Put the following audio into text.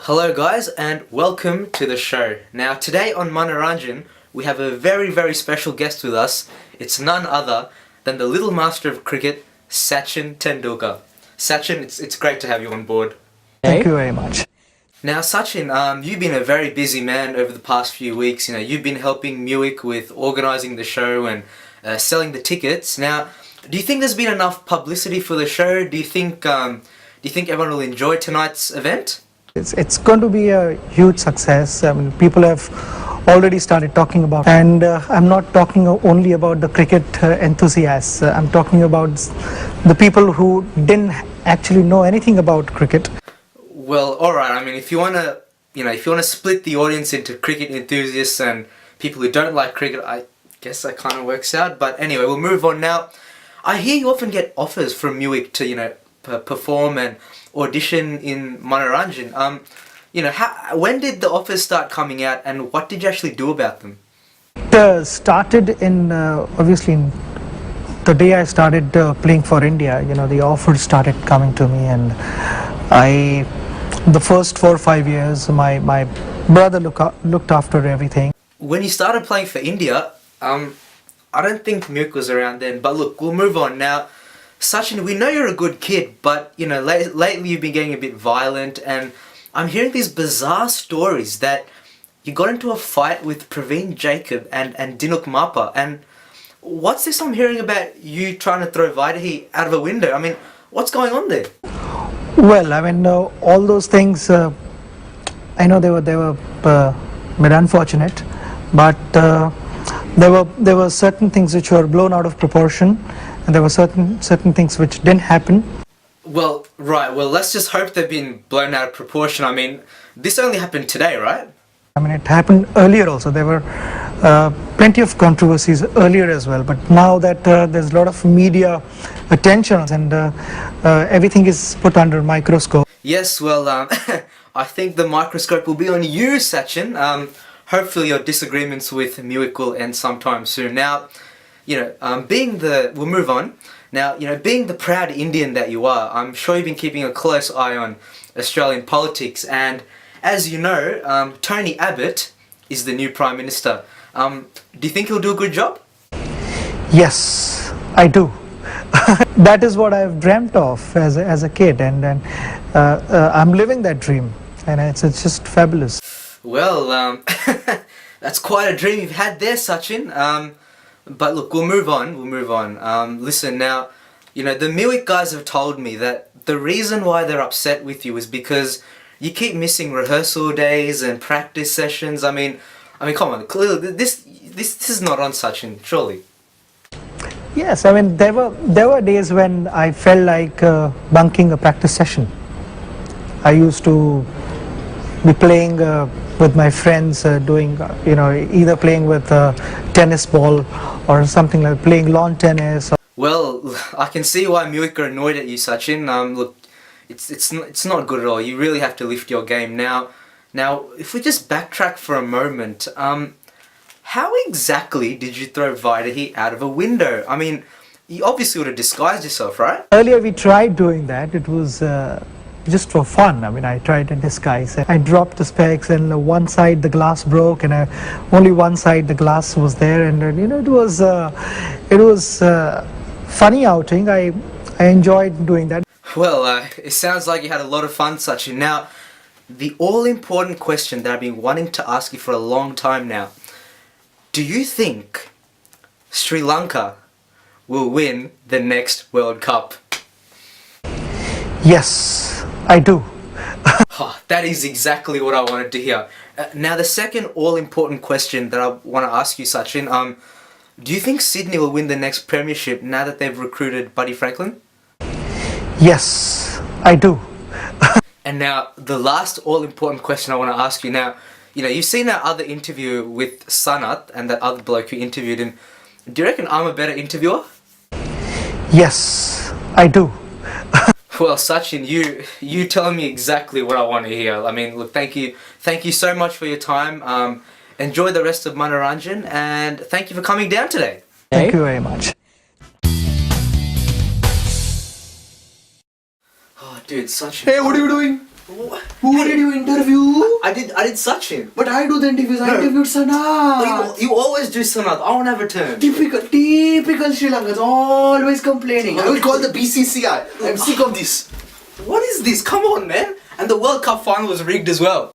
Hello guys and welcome to the show. Now today on Manoranjan we have a very special guest with us. It's none other than the little master of cricket, Sachin Tendulkar. Sachin, it's great to have you on board. Thank you very much. Now Sachin, you've been a very busy man over the past few weeks. You've been helping Muick with organising the show and selling the tickets. Now, do you think there's been enough publicity for the show? Do you think everyone will enjoy tonight's event? It's going to be a huge success. I mean, people have already started talking about it. And I'm not talking only about the cricket enthusiasts. I'm talking about the people who didn't actually know anything about cricket. Well, alright, I mean, if you wanna split the audience into cricket enthusiasts and people who don't like cricket, I guess that kind of works out. But anyway, we'll move on now. I hear you often get offers from Muick to, perform and audition in Manoranjan. When did the offers start coming out and what did you actually do about them? It started in, obviously, the day I started playing for India, the offers started coming to me, and the first 4 or 5 years, my brother looked after everything. When you started playing for India, I don't think Muick was around then, but look, we'll move on now. Sachin, we know you're a good kid, but lately you've been getting a bit violent, and I'm hearing these bizarre stories that you got into a fight with Praveen Jacob and Dinuk Mappa, and what's this I'm hearing about you trying to throw Vaidehi out of a window? I mean, what's going on there? Well, I mean, all those things, I know they were bit unfortunate, but there were certain things which were blown out of proportion, and there were certain things which didn't happen. Well, right, well, let's just hope they've been blown out of proportion. I mean, this only happened today, right? I mean, it happened earlier also. There were plenty of controversies earlier as well, but now that there's a lot of media attention and everything is put under microscope. Yes, well, I think the microscope will be on you, Sachin. Hopefully your disagreements with Muick will end sometime soon. Now, we'll move on. Now, being the proud Indian that you are, I'm sure you've been keeping a close eye on Australian politics, and as you know, Tony Abbott is the new Prime Minister. Do you think he'll do a good job? Yes, I do. That is what I've dreamt of as a kid, and I'm living that dream, and it's just fabulous. Well, that's quite a dream you've had there, Sachin. But look, we'll move on. Listen, now, the Muick guys have told me that the reason why they're upset with you is because you keep missing rehearsal days and practice sessions. I mean, come on, clearly this is not on, Sachin, surely. Yes, I mean, there were days when I felt like bunking a practice session. I used to be playing with my friends, doing, either playing with tennis ball or something like playing lawn tennis. Well, I can see why Muick are annoyed at you, Sachin. Look, it's not good at all. You really have to lift your game now. Now, if we just backtrack for a moment, how exactly did you throw Vaidehi out of a window? I mean, you obviously would have disguised yourself, right? Earlier we tried doing that. It was just for fun. I mean, I tried in disguise. I dropped the specs, and one side the glass broke, and only one side the glass was there, and it was funny outing. I enjoyed doing that. Well, it sounds like you had a lot of fun, Sachin. Now, the all-important question that I've been wanting to ask you for a long time now: do you think Sri Lanka will win the next World Cup? Yes, I do. Oh, that is exactly what I wanted to hear. Now, the second all-important question that I want to ask you, Sachin, do you think Sydney will win the next premiership now that they've recruited Buddy Franklin? Yes, I do. And now, the last all-important question I want to ask you now, you've seen that other interview with Sanat and that other bloke who interviewed him. Do you reckon I'm a better interviewer? Yes, I do. Well, Sachin, you telling me exactly what I want to hear. I mean, look, thank you so much for your time. Enjoy the rest of Manoranjan, and thank you for coming down today. Thank you very much. Oh, dude, Sachin. Hey, what are you doing? Who did you interview? I did Sachin. But I do the interviews. I No. interviewed Sanath. You always do Sanath. I won't have a turn. Typical Sri Lankans, always complaining. I will call the BCCI. I'm sick of this. What is this? Come on, man. And the World Cup final was rigged as well.